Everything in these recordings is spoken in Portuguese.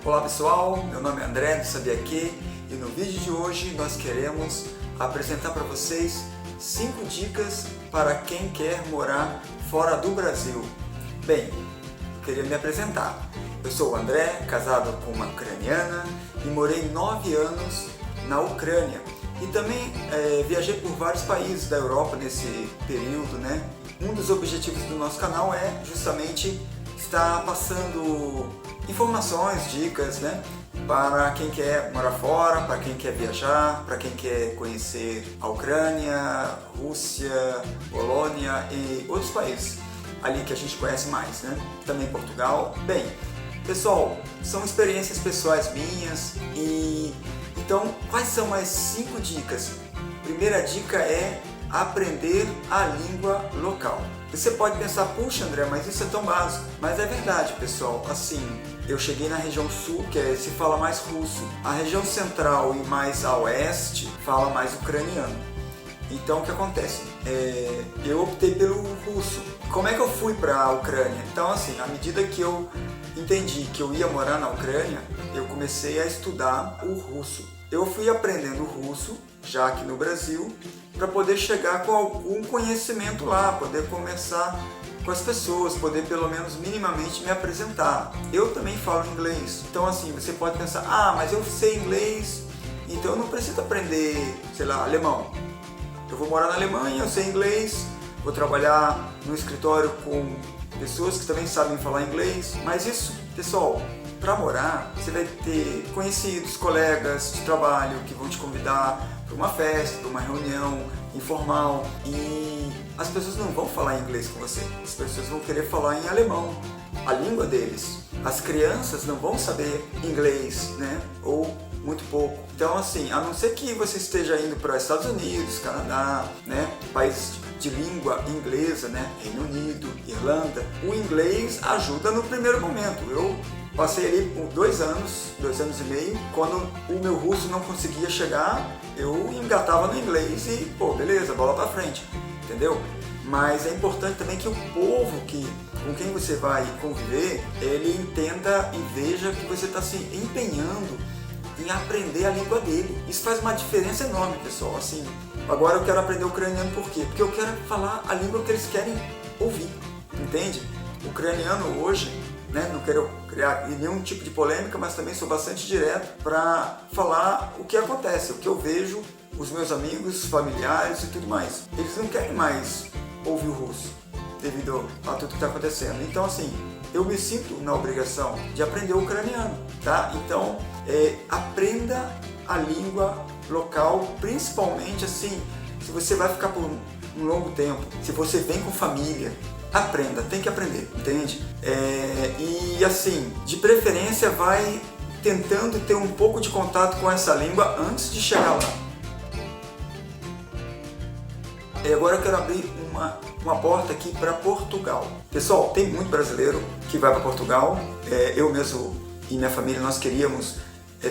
Olá pessoal, meu nome é André do Sabia Que e no vídeo de hoje nós queremos apresentar para vocês 5 dicas para quem quer morar fora do Brasil. Bem, eu queria me apresentar. Eu sou o André, casado com uma ucraniana e morei 9 anos na Ucrânia. E também viajei por vários países da Europa nesse período, né? Um dos objetivos do nosso canal é justamente estar passando informações, dicas, né? Para quem quer morar fora, para quem quer viajar, para quem quer conhecer a Ucrânia, Rússia, Polônia e outros países ali que a gente conhece mais, né? Também Portugal. Bem, pessoal, são experiências pessoais minhas e então quais são as 5 dicas? Primeira dica é aprender a língua local. Você pode pensar, puxa André, mas isso é tão básico. Mas é verdade, pessoal. Assim, eu cheguei na região sul, se fala mais russo. A região central e mais a oeste fala mais ucraniano. Então o que acontece? Eu optei pelo russo. Como é que eu fui para a Ucrânia? Então assim, à medida que eu entendi que eu ia morar na Ucrânia, eu comecei a estudar o russo. Eu fui aprendendo russo, já aqui no Brasil, para poder chegar com algum conhecimento lá, poder conversar com as pessoas, poder pelo menos minimamente me apresentar. Eu também falo inglês, então assim, você pode pensar, mas eu sei inglês, então eu não preciso aprender, sei lá, alemão. Eu vou morar na Alemanha, eu sei inglês, vou trabalhar no escritório com pessoas que também sabem falar inglês, mas isso, pessoal, para morar, você vai ter conhecidos, colegas de trabalho que vão te convidar para uma festa, para uma reunião informal e as pessoas não vão falar inglês com você, as pessoas vão querer falar em alemão, a língua deles. As crianças não vão saber inglês, né? Ou muito pouco. Então assim, a não ser que você esteja indo para os Estados Unidos, Canadá, né? Países de língua inglesa, né? Reino Unido, Irlanda, o inglês ajuda no primeiro momento. Eu passei ali por 2 anos e meio, quando o meu russo não conseguia chegar, eu engatava no inglês e, beleza, bola pra frente, entendeu? Mas é importante também que o povo com quem você vai conviver, ele entenda e veja que você está se empenhando em aprender a língua dele. Isso faz uma diferença enorme, pessoal. Assim, agora eu quero aprender ucraniano por quê? Porque eu quero falar a língua que eles querem ouvir, entende? O ucraniano hoje, né, não quero criar nenhum tipo de polêmica, mas também sou bastante direto para falar o que acontece, o que eu vejo, os meus amigos, familiares e tudo mais. Eles não querem mais ouvir o russo devido a tudo que está acontecendo. Então assim, eu me sinto na obrigação de aprender o ucraniano, tá? Então, aprenda a língua local, principalmente assim, se você vai ficar por um longo tempo, se você vem com família, aprenda, tem que aprender, entende? E assim, de preferência vai tentando ter um pouco de contato com essa língua antes de chegar lá. E agora eu quero abrir uma porta aqui para Portugal. Pessoal, tem muito brasileiro que vai para Portugal. Eu mesmo e minha família, nós queríamos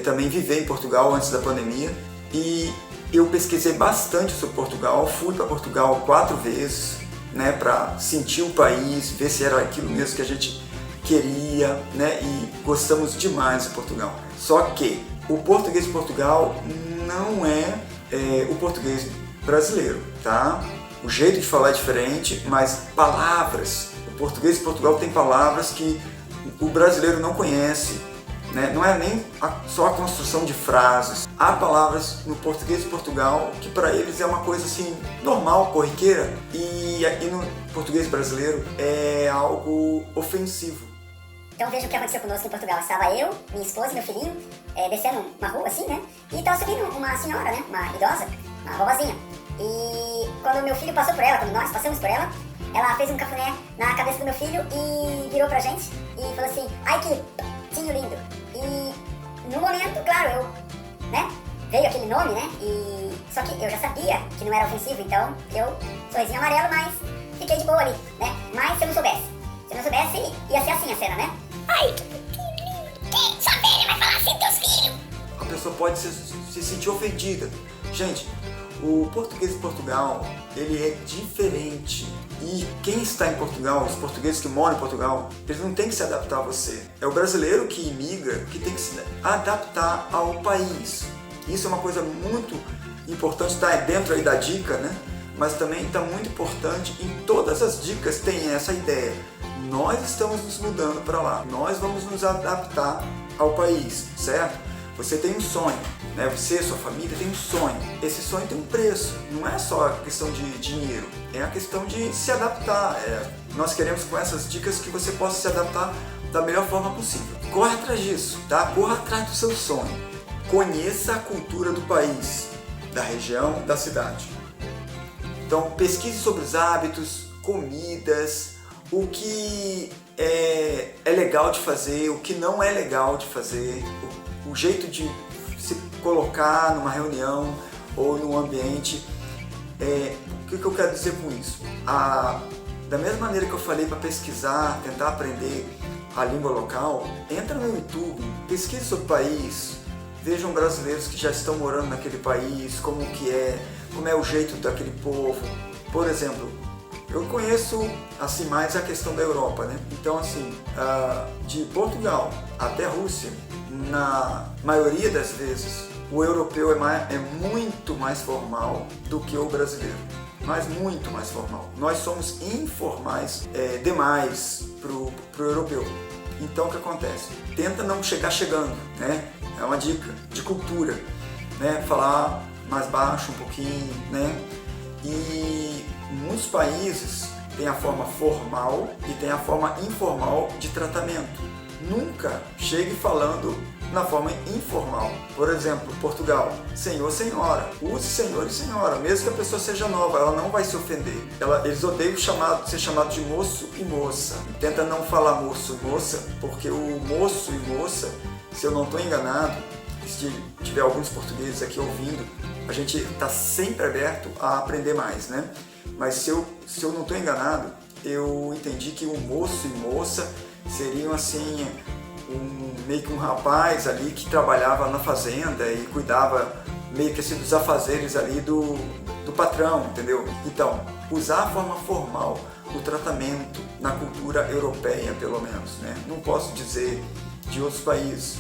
também viver em Portugal antes da pandemia. E eu pesquisei bastante sobre Portugal, fui para Portugal 4 vezes, né, para sentir o país, ver se era aquilo mesmo que a gente queria, né, e gostamos demais de Portugal. Só que o português de Portugal não é o português brasileiro, tá? O jeito de falar é diferente, mas palavras, o português de Portugal tem palavras que o brasileiro não conhece, né? Não é nem só a construção de frases. Há palavras no português de Portugal que para eles é uma coisa assim normal, corriqueira, e aqui no português brasileiro é algo ofensivo. Então veja o que aconteceu conosco em Portugal. Estava eu, minha esposa e meu filhinho descendo uma rua assim, né? E estava subindo uma senhora, né? Uma idosa, uma vovozinha. E quando meu filho passou por ela, quando nós passamos por ela, ela fez um cafuné na cabeça do meu filho e virou pra gente e falou assim, ai que tinho lindo. E no momento, claro, veio aquele nome, né? Só que eu já sabia que não era ofensivo, então eu, sorrisinho amarelo, mas fiquei de boa ali, né? Mas se eu não soubesse, ia ser assim a cena, né? Ai, que lindo, sua velha vai falar assim dos teus filhos. A pessoa pode se sentir ofendida. Gente, O português de Portugal, ele é diferente. E quem está em Portugal, os portugueses que moram em Portugal, eles não têm que se adaptar a você. É o brasileiro que imigra que tem que se adaptar ao país. Isso é uma coisa muito importante, está dentro aí da dica, né? Mas também está muito importante, em todas as dicas tem essa ideia. Nós estamos nos mudando para lá, nós vamos nos adaptar ao país, certo? Você tem um sonho, né? Você, sua família tem um sonho. Esse sonho tem um preço, não é só a questão de dinheiro, é a questão de se adaptar. Nós queremos com essas dicas que você possa se adaptar da melhor forma possível. Corre atrás disso, tá? Corra atrás do seu sonho. Conheça a cultura do país, da região, da cidade. Então pesquise sobre os hábitos, comidas, o que é legal de fazer, o que não é legal de fazer, o jeito de se colocar numa reunião ou num ambiente. O que eu quero dizer com isso? Da mesma maneira que eu falei para pesquisar, tentar aprender a língua local, entra no YouTube, pesquise sobre o país, vejam brasileiros que já estão morando naquele país, como é o jeito daquele povo. Por exemplo, eu conheço assim mais a questão da Europa, né? Então assim, de Portugal até a Rússia, na maioria das vezes, o europeu é muito mais formal do que o brasileiro, mas muito mais formal. Nós somos informais demais pro europeu. Então o que acontece? Tenta não chegar chegando, né? É uma dica de cultura, né? Falar mais baixo um pouquinho, né? E muitos países têm a forma formal e tem a forma informal de tratamento. Nunca chegue falando na forma informal. Por exemplo, Portugal, senhor, senhora. Use senhor e senhora, mesmo que a pessoa seja nova, ela não vai se ofender. Eles odeiam ser chamado de moço e moça. Tenta não falar moço e moça, porque o moço e moça, se eu não estou enganado, se tiver alguns portugueses aqui ouvindo, a gente está sempre aberto a aprender mais, né? Mas se eu não estou enganado, eu entendi que o moço e moça seriam assim, meio que um rapaz ali que trabalhava na fazenda e cuidava meio que assim dos afazeres ali do patrão, entendeu? Então, usar a forma formal do tratamento na cultura europeia, pelo menos, né? Não posso dizer de outros países,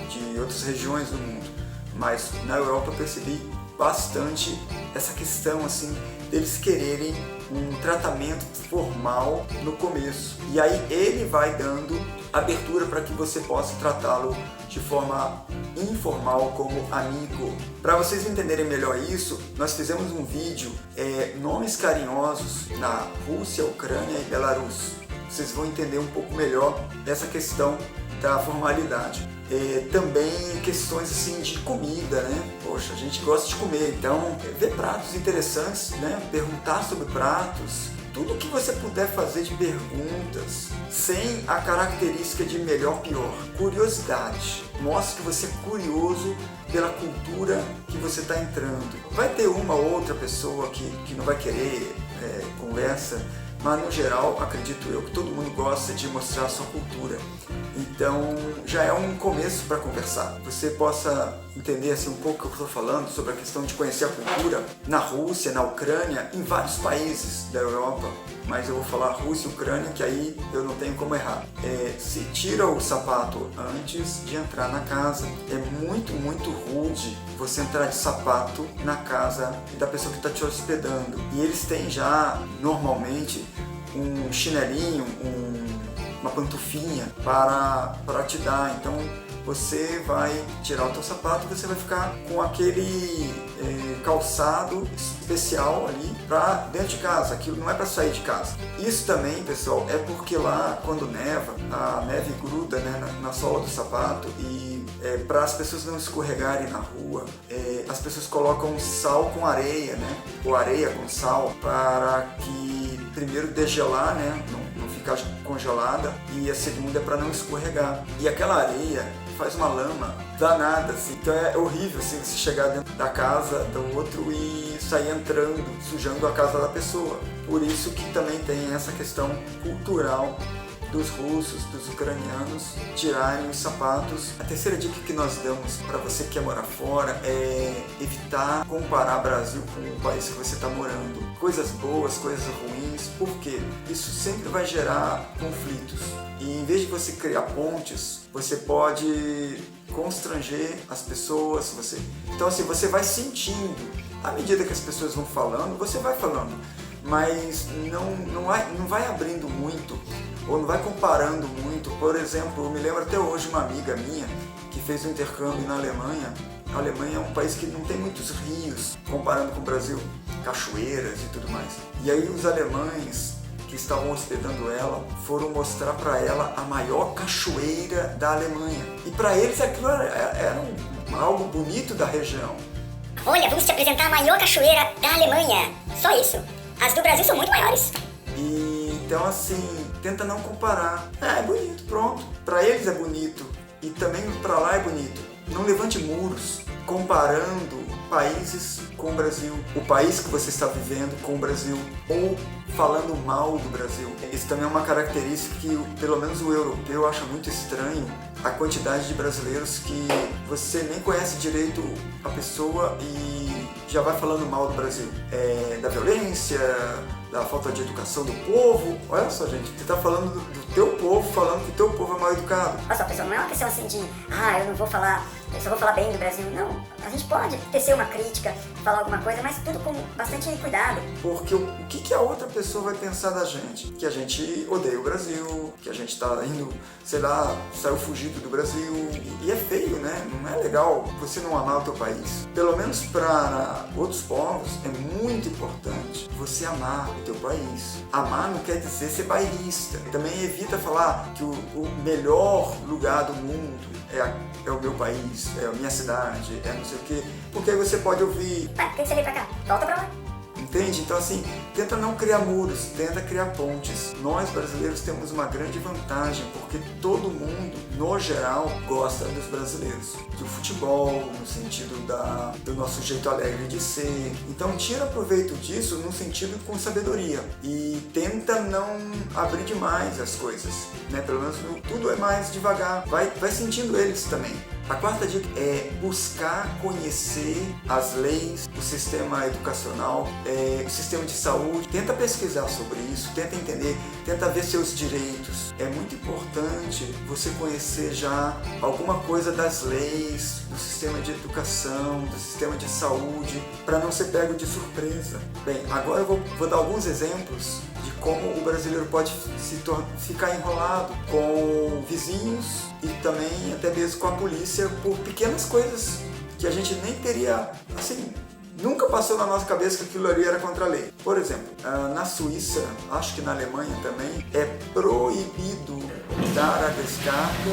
de outras regiões do mundo, mas na Europa eu percebi bastante essa questão assim deles quererem um tratamento formal no começo, e aí ele vai dando abertura para que você possa tratá-lo de forma informal, como amigo. Para vocês entenderem melhor isso, nós fizemos um vídeo, nomes carinhosos na Rússia, Ucrânia e Belarus. Vocês vão entender um pouco melhor essa questão da formalidade. Também questões assim de comida, né? Poxa, a gente gosta de comer, então ver pratos interessantes, né? Perguntar sobre pratos, tudo que você puder fazer de perguntas, sem a característica de melhor, pior. Curiosidade. Mostre que você é curioso pela cultura que você está entrando. Vai ter uma ou outra pessoa que não vai querer conversa, mas no geral, acredito eu, que todo mundo gosta de mostrar a sua cultura. Então, já é um começo para conversar. Você possa entender assim, um pouco o que eu estou falando sobre a questão de conhecer a cultura na Rússia, na Ucrânia, em vários países da Europa. Mas eu vou falar Rússia e Ucrânia, que aí eu não tenho como errar. Se tira o sapato antes de entrar na casa. É muito, muito rude você entrar de sapato na casa da pessoa que está te hospedando. E eles têm já, normalmente, um chinelinho, uma pantufinha para te dar. Então você vai tirar o teu sapato e você vai ficar com aquele calçado especial ali para dentro de casa. Aquilo não é para sair de casa. Isso também, pessoal, é porque lá quando neva, a neve gruda, né, na sola do sapato, e para as pessoas não escorregarem na rua, as pessoas colocam sal com areia, né, ou areia com sal, para que primeiro degelar, né, não ficar congelada, e a segunda é para não escorregar. E aquela areia faz uma lama danada, assim. Então é horrível assim, você chegar dentro da casa do outro e sair entrando, sujando a casa da pessoa. Por isso que também tem essa questão cultural dos russos, dos ucranianos tirarem os sapatos. A terceira dica que nós damos para você que quer morar fora é evitar comparar Brasil com o país que você está morando. Coisas boas, coisas ruins, porque isso sempre vai gerar conflitos. E em vez de você criar pontes, você pode constranger as pessoas. Então assim, você vai sentindo, à medida que as pessoas vão falando, você vai falando, mas não vai abrindo muito, ou não vai comparando muito. Por exemplo, eu me lembro até hoje uma amiga minha que fez um intercâmbio na Alemanha. A Alemanha é um país que não tem muitos rios, comparando com o Brasil, cachoeiras e tudo mais. E aí os alemães que estavam hospedando ela foram mostrar para ela a maior cachoeira da Alemanha. E para eles aquilo era algo bonito da região. Olha, vamos te apresentar a maior cachoeira da Alemanha. Só isso. As do Brasil são muito maiores. E então assim, tenta não comparar. É bonito, pronto. Para eles é bonito e também para lá é bonito. Não levante muros comparando países com o Brasil, o país que você está vivendo com o Brasil, ou falando mal do Brasil. Isso também é uma característica que pelo menos o europeu acha muito estranho, a quantidade de brasileiros que você nem conhece direito a pessoa e já vai falando mal do Brasil. Da violência, da falta de educação do povo. Olha só, gente, você está falando do teu povo, falando que o teu povo é mal educado. Olha só, pessoal, não é uma questão assim de eu não vou falar, eu só vou falar bem do Brasil. Não, a gente pode tecer uma crítica, falar alguma coisa, mas tudo com bastante cuidado. Porque o que a outra pessoa vai pensar da gente? Que a gente odeia o Brasil, que a gente está indo, sei lá, saiu fugido do Brasil. E é feio, né? Não é legal você não amar o teu país. Pelo menos para outros povos é muito importante você amar o teu país. Amar não quer dizer ser bairrista. Também evita falar que o melhor lugar do mundo é o meu país, é a minha cidade, é não sei o quê. Porque aí você pode ouvir... Por que você veio pra cá? Volta pra lá. Entende? Então assim, tenta não criar muros, tenta criar pontes. Nós brasileiros temos uma grande vantagem, porque todo mundo, no geral, gosta dos brasileiros. Do futebol, no sentido do nosso jeito alegre de ser. Então tira proveito disso no sentido com sabedoria. E tenta não abrir demais as coisas, né? Pelo menos tudo é mais devagar. Vai sentindo eles também. A quarta dica é buscar conhecer as leis, o sistema educacional, o sistema de saúde. Tenta pesquisar sobre isso, tenta entender, tenta ver seus direitos. É muito importante você conhecer já alguma coisa das leis, do sistema de educação, do sistema de saúde, para não ser pego de surpresa. Bem, agora eu vou dar alguns exemplos de como o brasileiro pode ficar enrolado com vizinhos e também até mesmo com a polícia por pequenas coisas que a gente nem teria, assim, nunca passou na nossa cabeça que aquilo ali era contra a lei. Por exemplo, na Suíça, acho que na Alemanha também, é proibido dar a descarga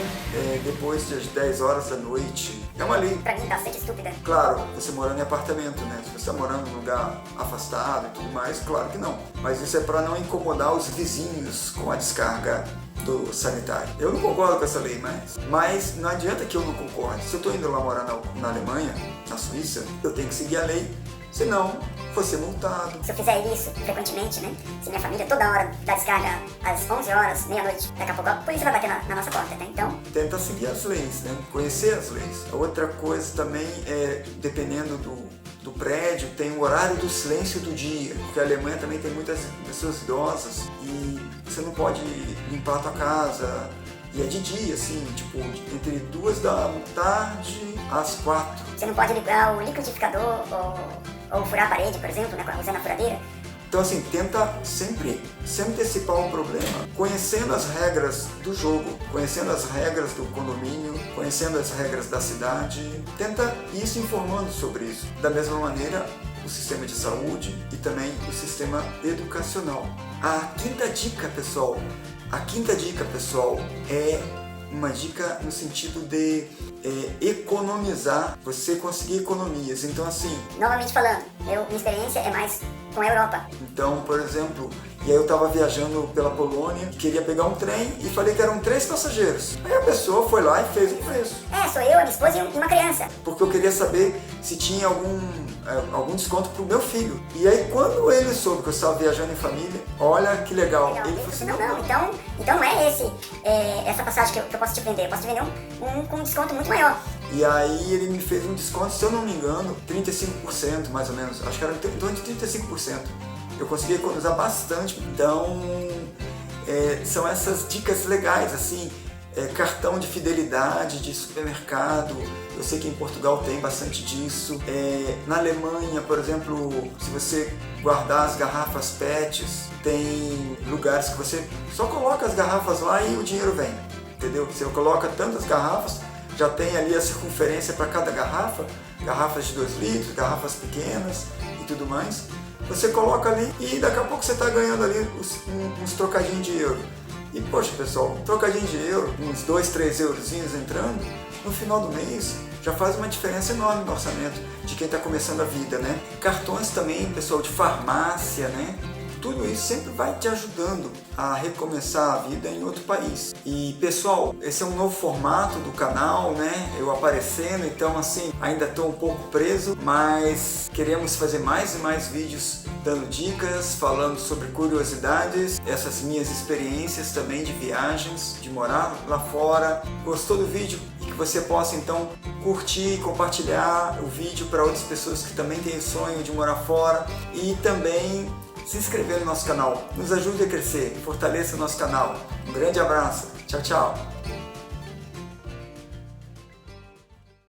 depois das 10 horas da noite. É uma lei. Pra mim, bastante estúpida. Claro, você morando em apartamento, né? Se você está morando num lugar afastado e tudo mais, claro que não. Mas isso é para não incomodar os vizinhos com a descarga do sanitário. Eu não concordo com essa lei, mas não adianta que eu não concorde. Se eu estou indo lá morar na Alemanha, na Suíça, eu tenho que seguir a lei, senão vou ser multado. Se eu fizer isso frequentemente, né? Se minha família toda hora dá descarga às 11 horas, meia-noite, daqui a pouco a polícia vai bater na nossa porta, né? Então... Tenta seguir as leis, né? Conhecer as leis. A outra coisa também é, dependendo do prédio, tem o horário do silêncio do dia, porque a Alemanha também tem muitas pessoas idosas e você não pode limpar a tua casa, e é de dia, assim, tipo, entre 2 da tarde às 4. Você não pode ligar o liquidificador ou furar a parede, por exemplo, né, usando a furadeira. Então assim, tenta sempre se antecipar um problema, conhecendo as regras do jogo, conhecendo as regras do condomínio, conhecendo as regras da cidade, tenta ir se informando sobre isso. Da mesma maneira, o sistema de saúde e também o sistema educacional. A quinta dica, pessoal, é uma dica no sentido de economizar, você conseguir economias. Então assim... Novamente falando, minha experiência é mais com a Europa. Então, por exemplo, e aí eu estava viajando pela Polônia, queria pegar um trem e falei que eram 3 passageiros. Aí a pessoa foi lá e fez um preço. Sou eu, a minha esposa e uma criança. Porque eu queria saber se tinha algum desconto pro meu filho. E aí quando ele soube que eu estava viajando em família, olha que legal. Ele falou assim, não, então não é esse você acha que eu posso te vender? Eu posso te vender um com um desconto muito maior. E aí ele me fez um desconto, se eu não me engano, 35% mais ou menos. Acho que era em torno de 35%. Eu consegui economizar bastante. Então, são essas dicas legais, assim, cartão de fidelidade de supermercado. Eu sei que em Portugal tem bastante disso. Na Alemanha, por exemplo, se você guardar as garrafas PETs, tem lugares que você só coloca as garrafas lá e o dinheiro vem, entendeu? Você coloca tantas garrafas, já tem ali a circunferência para cada garrafa, garrafas de 2 litros, garrafas pequenas e tudo mais. Você coloca ali e daqui a pouco você está ganhando ali uns trocadinhos de euro. E poxa pessoal, um trocadinho de euro, uns 2, 3 eurozinhos entrando, no final do mês já faz uma diferença enorme no orçamento de quem está começando a vida, né? Cartões também, pessoal, de farmácia, né? Tudo isso sempre vai te ajudando a recomeçar a vida em outro país. E pessoal, esse é um novo formato do canal, né? Eu aparecendo, então assim, ainda estou um pouco preso, mas queremos fazer mais e mais vídeos dando dicas, falando sobre curiosidades, essas minhas experiências também de viagens, de morar lá fora. Gostou do vídeo? E que você possa então curtir e compartilhar o vídeo para outras pessoas que também têm o sonho de morar fora e também se inscrever no nosso canal. Nos ajude a crescer, fortaleça o nosso canal. Um grande abraço. Tchau, tchau.